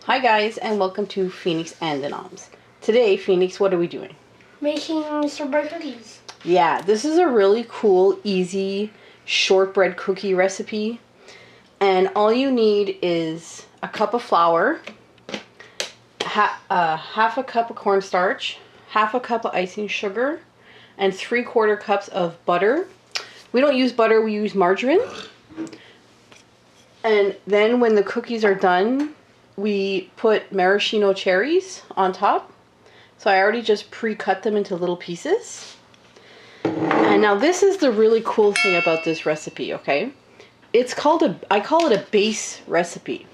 Hi guys, and welcome to Phoenix and the Noms. Today, Phoenix, what are we doing? Making shortbread cookies. Yeah, this is a really cool, easy shortbread cookie recipe. And all you need is a cup of flour, half a cup of cornstarch, half a cup of icing sugar, and 3/4 cups of butter. We don't use butter, we use margarine. And then when the cookies are done, we put maraschino cherries on top. So I already just pre-cut them into little pieces. And now this is the really cool thing about this recipe, okay? I call it a base recipe.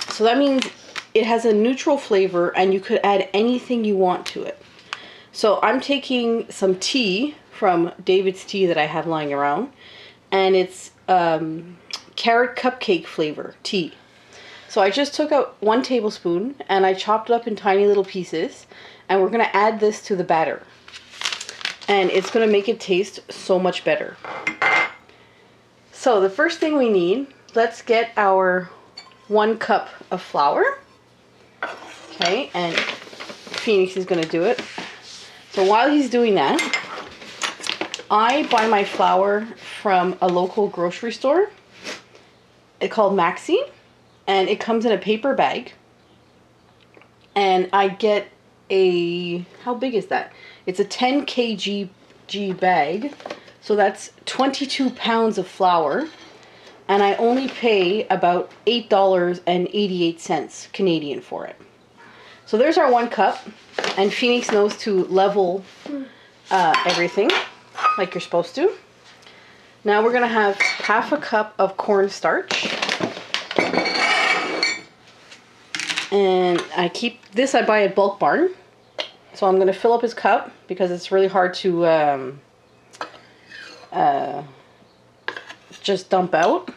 So that means it has a neutral flavor and you could add anything you want to it. So I'm taking some tea from David's Tea that I have lying around, and it's carrot cupcake flavor tea. So I just took out 1 tablespoon and I chopped it up in tiny little pieces, and we're going to add this to the batter. And it's going to make it taste so much better. So the first thing we need, let's get our 1 cup of flour. Okay, and Phoenix is going to do it. So while he's doing that, I buy my flour from a local grocery store. It's called Maxi, and it comes in a paper bag. And I get how big is that? It's a 10 kg bag, so that's 22 pounds of flour, and I only pay about $8.88 Canadian for it. So there's our 1 cup, and Phoenix knows to level everything like you're supposed to. Now we're gonna have half a cup of cornstarch. And I buy at Bulk Barn. So I'm going to fill up his cup because it's really hard to just dump out.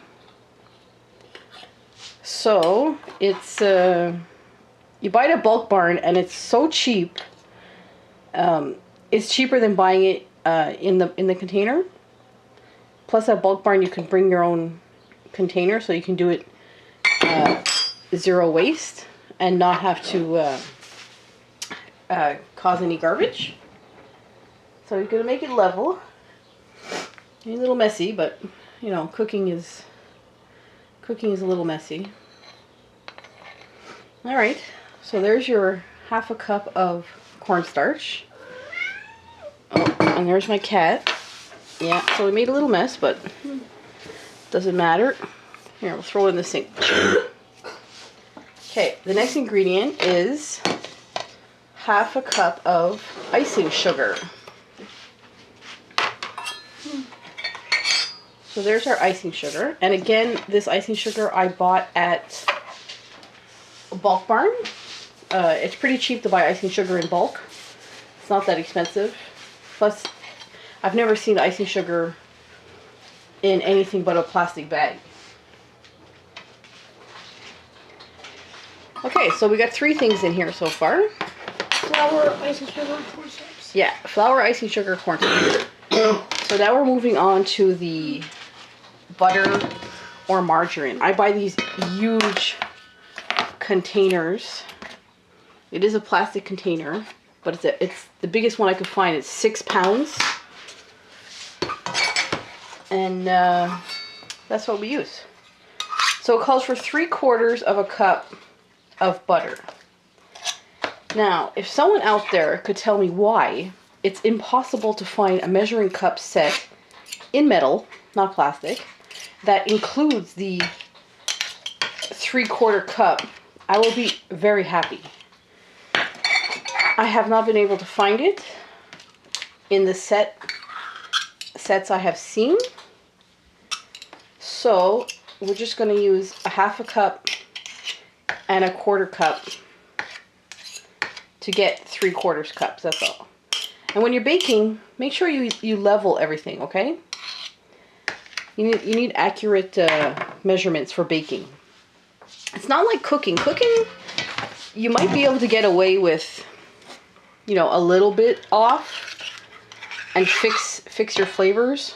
So it's, you buy it at Bulk Barn and it's so cheap. It's cheaper than buying it in the container. Plus at Bulk Barn you can bring your own container, so you can do it zero waste and not have to cause any garbage. So you're gonna make it level. A little messy, but you know, cooking is a little messy. All right, so there's your half a cup of cornstarch. Oh, and there's my cat. Yeah, so we made a little mess, but doesn't matter. Here, we'll throw it in the sink. Okay, the next ingredient is half a cup of icing sugar. So there's our icing sugar. And again, this icing sugar I bought at Bulk Barn. It's pretty cheap to buy icing sugar in bulk. It's not that expensive. Plus, I've never seen icing sugar in anything but a plastic bag. Okay, so we got 3 things in here so far. Flour, icing sugar, cornstarch. Yeah, flour, icing sugar, cornstarch. So now we're moving on to the butter or margarine. I buy these huge containers. It is a plastic container, but it's the biggest one I could find. It's 6 pounds. And that's what we use. So it calls for 3/4 of a cup of butter. Now, if someone out there could tell me why it's impossible to find a measuring cup set in metal, not plastic, that includes the 3/4 cup, I will be very happy. I have not been able to find it in the sets I have seen. So we're just going to use a half a cup and a 1/4 cup to get 3/4 cups, that's all. And when you're baking, make sure you level everything, okay? You need accurate measurements for baking. It's not like cooking. Cooking, you might be able to get away with, you know, a little bit off and fix your flavors.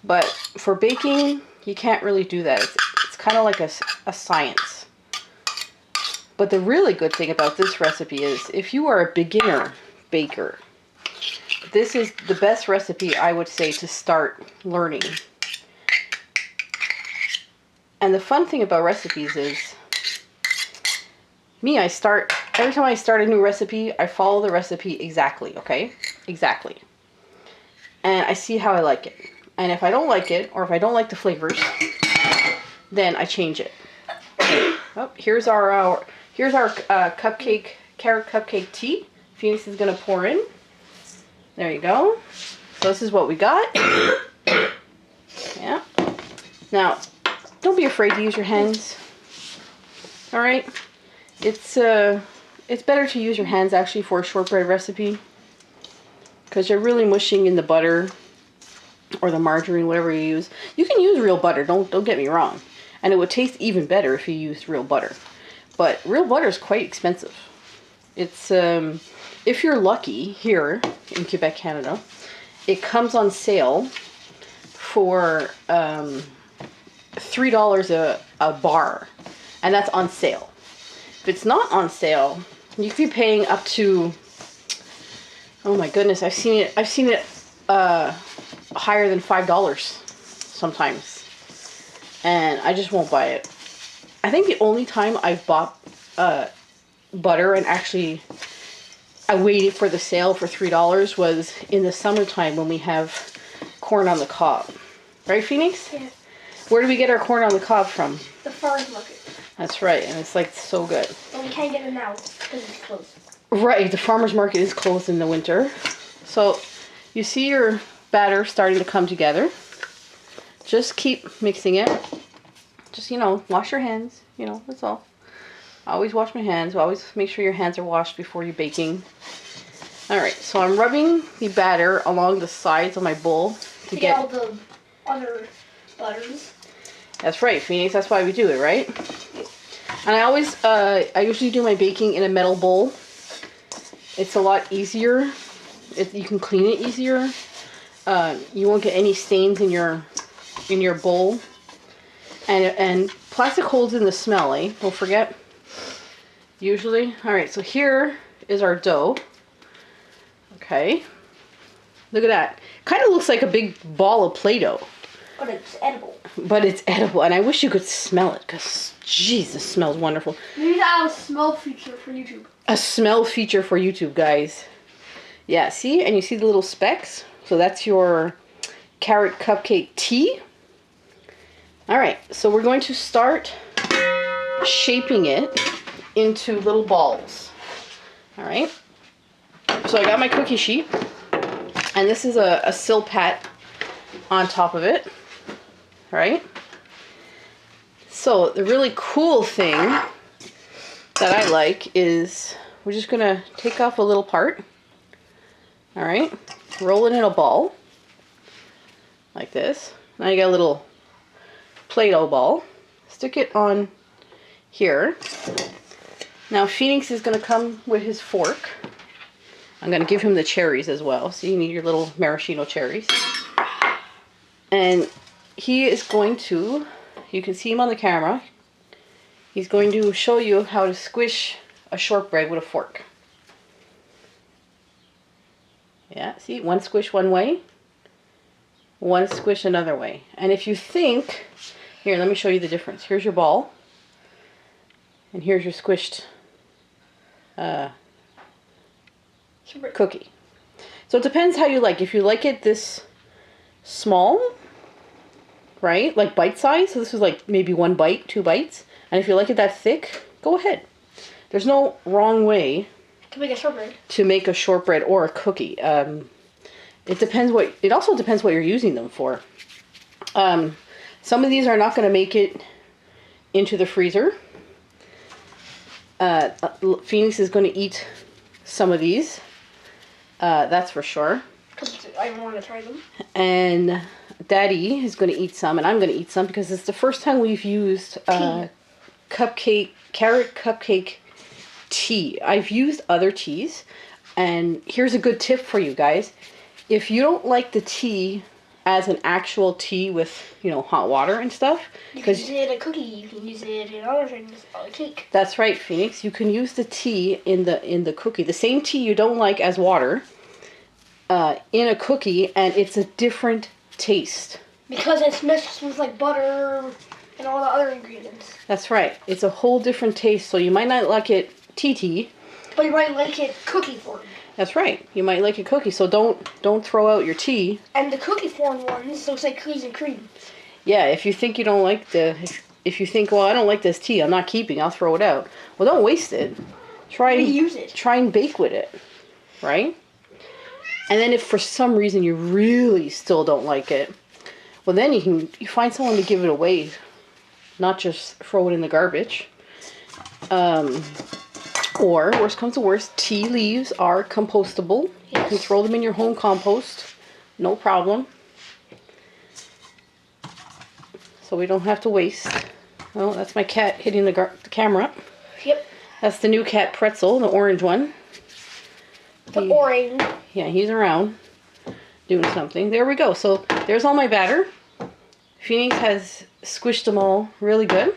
But for baking, you can't really do that. It's kind of like a science. But the really good thing about this recipe is if you are a beginner baker, this is the best recipe, I would say, to start learning. And the fun thing about recipes is, every time I start a new recipe, I follow the recipe exactly, okay? Exactly. And I see how I like it. And if I don't like it, or if I don't like the flavors, then I change it. Oh, here's our cupcake, carrot cupcake tea. Phoenix is gonna pour in. There you go. So this is what we got. Yeah. Now, don't be afraid to use your hands. All right. It's better to use your hands actually for a shortbread recipe, because you're really mushing in the butter or the margarine, whatever you use. You can use real butter. Don't get me wrong, and it would taste even better if you used real butter. But real butter is quite expensive. It's if you're lucky here in Quebec, Canada, it comes on sale for $3 a bar, and that's on sale. If it's not on sale, you could be paying up to, oh my goodness, I've seen it higher than $5 sometimes, and I just won't buy it. I think the only time I've bought butter and actually I waited for the sale for $3 was in the summertime when we have corn on the cob. Right, Phoenix? Yeah. Where do we get our corn on the cob from? The farmer's market. That's right, and it's like so good. But we can't get it now because it's closed. Right, the farmer's market is closed in the winter. So you see your batter starting to come together. Just keep mixing it. Just, wash your hands, that's all. I always wash my hands. Always make sure your hands are washed before you're baking. All right, so I'm rubbing the batter along the sides of my bowl to get all the other butters. That's right, Phoenix. That's why we do it, right? And I usually do my baking in a metal bowl. It's a lot easier. You can clean it easier. You won't get any stains in your bowl. And plastic holds in the smell, eh? Don't forget. Usually. All right, so here is our dough. Okay. Look at that. Kind of looks like a big ball of Play-Doh. But it's edible. But it's edible, and I wish you could smell it, because, jeez, this smells wonderful. Maybe I'll have a smell feature for YouTube. A smell feature for YouTube, guys. Yeah, see? And you see the little specks? So that's your carrot cupcake tea. All right, so we're going to start shaping it into little balls. All right. So I got my cookie sheet, and this is a Silpat on top of it. Right? So the really cool thing that I like is we're just gonna take off a little part. All right, roll it in a ball like this. Now you got a little Play-Doh ball. Stick it on here. Now Phoenix is gonna come with his fork. I'm gonna give him the cherries as well. So you need your little maraschino cherries. And he is going to, you can see him on the camera, he's going to show you how to squish a shortbread with a fork. Yeah, see, one squish one way, one squish another way. And if you think, here, let me show you the difference. Here's your ball, and here's your squished cookie. So it depends how you like. If you like it this small, right, like bite size, so this is like maybe 1 bite, 2 bites, and if you like it that thick, go ahead. There's no wrong way To make a shortbread. to make a shortbread or a cookie. It also depends what you're using them for. Some of these are not going to make it into the freezer. Phoenix is going to eat some of these. That's for sure. Because I want to try them. And Daddy is going to eat some, and I'm going to eat some, because it's the first time we've used carrot cupcake tea. I've used other teas, and here's a good tip for you guys. If you don't like the tea as an actual tea with, you know, hot water and stuff. You can use it in a cookie. You can use it in other things, like cake. That's right, Phoenix. You can use the tea in the cookie. The same tea you don't like as water in a cookie, and it's a different taste. Because it's mixed with like butter and all the other ingredients. That's right. It's a whole different taste. So you might not like it tea, but you might like it cookie form. That's right. You might like a cookie, so don't throw out your tea. And the cookie form ones looks like cookies and cream. Yeah, if you think you don't like if you think, well, I don't like this tea, I'm not keeping, I'll throw it out. Well, don't waste it. Reuse it. Try and bake with it, right? And then if for some reason you really still don't like it, well, then you find someone to give it away, not just throw it in the garbage. Or, worst comes to worst, tea leaves are compostable. Yes. You can throw them in your home compost. No problem. So we don't have to waste. Oh, that's my cat hitting the camera. Yep. That's the new cat Pretzel, the orange one. Orange. Yeah, he's around doing something. There we go. So there's all my batter. Phoenix has squished them all really good.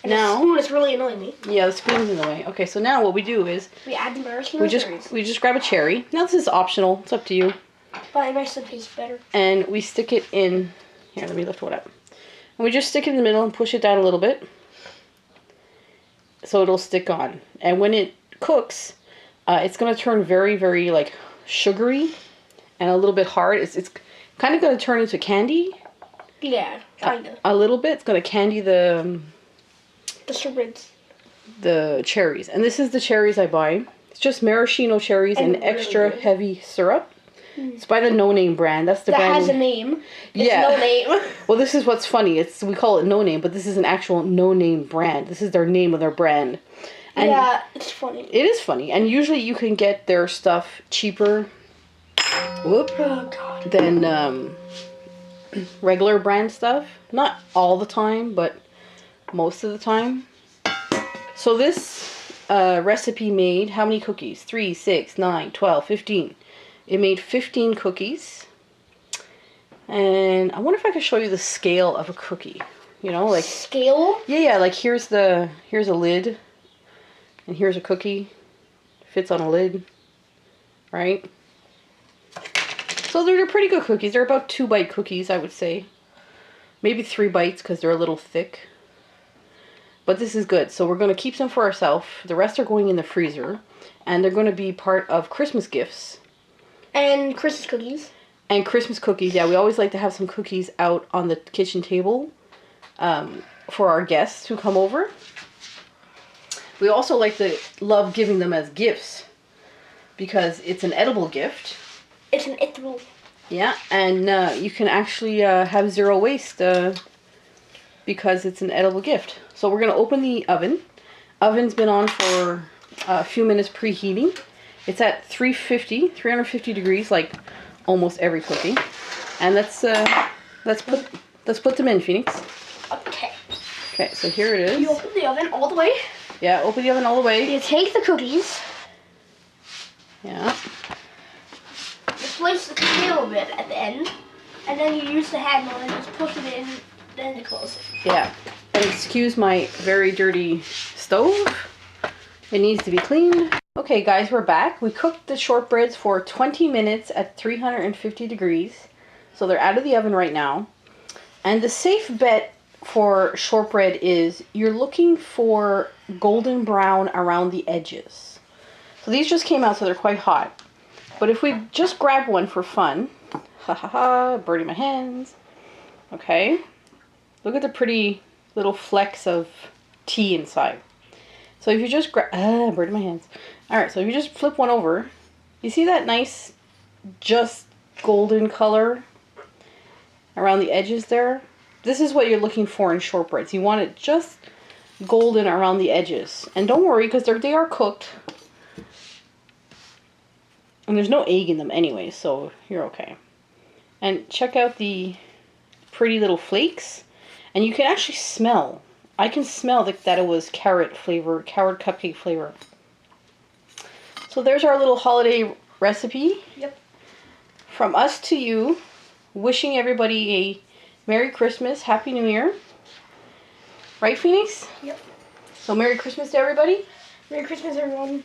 And now, the spoon is really annoying me. Yeah, the spoon's in the way. Okay, so now what we do is we add the maraschino cherries. We just grab a cherry. Now this is optional. It's up to you. But it makes them taste better. And we stick it in. Here, let me lift one up. And we just stick it in the middle and push it down a little bit, so it'll stick on. And when it cooks, it's gonna turn very, very like sugary and a little bit hard. It's kind of gonna turn into candy. Yeah, kinda. A little bit. It's gonna candy the shortbreads. The cherries. And this is the cherries I buy. It's just maraschino cherries and really extra heavy syrup. It's by the No Name brand. That's the brand. That has a name. It's No Name. Well, this is what's funny. We call it No Name, but this is an actual No Name brand. This is their name of their brand. And yeah, it's funny. It is funny. And usually you can get their stuff cheaper than regular brand stuff. Not all the time, but most of the time. So this recipe made how many cookies? 3, 6, 9, 12, 15. It made 15 cookies. And I wonder if I could show you the scale of a cookie. You know, like scale? Yeah, like here's a lid. And here's a cookie. Fits on a lid. Right? So they're pretty good cookies. They're about 2-bite cookies, I would say. Maybe 3 bites because they're a little thick. But this is good. So we're going to keep some for ourselves. The rest are going in the freezer. And they're going to be part of Christmas gifts. And Christmas cookies. And Christmas cookies. Yeah, we always like to have some cookies out on the kitchen table for our guests who come over. We also love giving them as gifts because it's an edible gift. It's an edible. Yeah, and you can actually have zero waste because it's an edible gift. So we're going to open the oven. Oven's been on for a few minutes preheating. It's at 350 degrees, like almost every cookie. And let's put them in, Phoenix. Okay. Okay, so here it is. You open the oven all the way. Yeah, open the oven all the way. You take the cookies. Yeah. You place the cookie a little bit at the end, and then you use the handle and just push it in, then you close it. Yeah. And excuse my very dirty stove. It needs to be cleaned. Okay guys, we're back. We cooked the shortbreads for 20 minutes at 350 degrees. So they're out of the oven right now. And the safe bet for shortbread is you're looking for golden brown around the edges. So these just came out, so they're quite hot. But if we just grab one for fun, burning my hands. Okay. Look at the pretty little flecks of tea inside. So if you just grab, burning my hands. Alright, so if you just flip one over, you see that nice, just golden color around the edges there? This is what you're looking for in shortbreads. You want it just golden around the edges. And don't worry, because they are cooked. And there's no egg in them anyway, so you're okay. And check out the pretty little flakes. And you can actually smell. I can smell that it was carrot cupcake flavor. So there's our little holiday recipe. Yep. From us to you, wishing everybody a Merry Christmas, Happy New Year. Right, Phoenix? Yep. So Merry Christmas to everybody. Merry Christmas, everyone.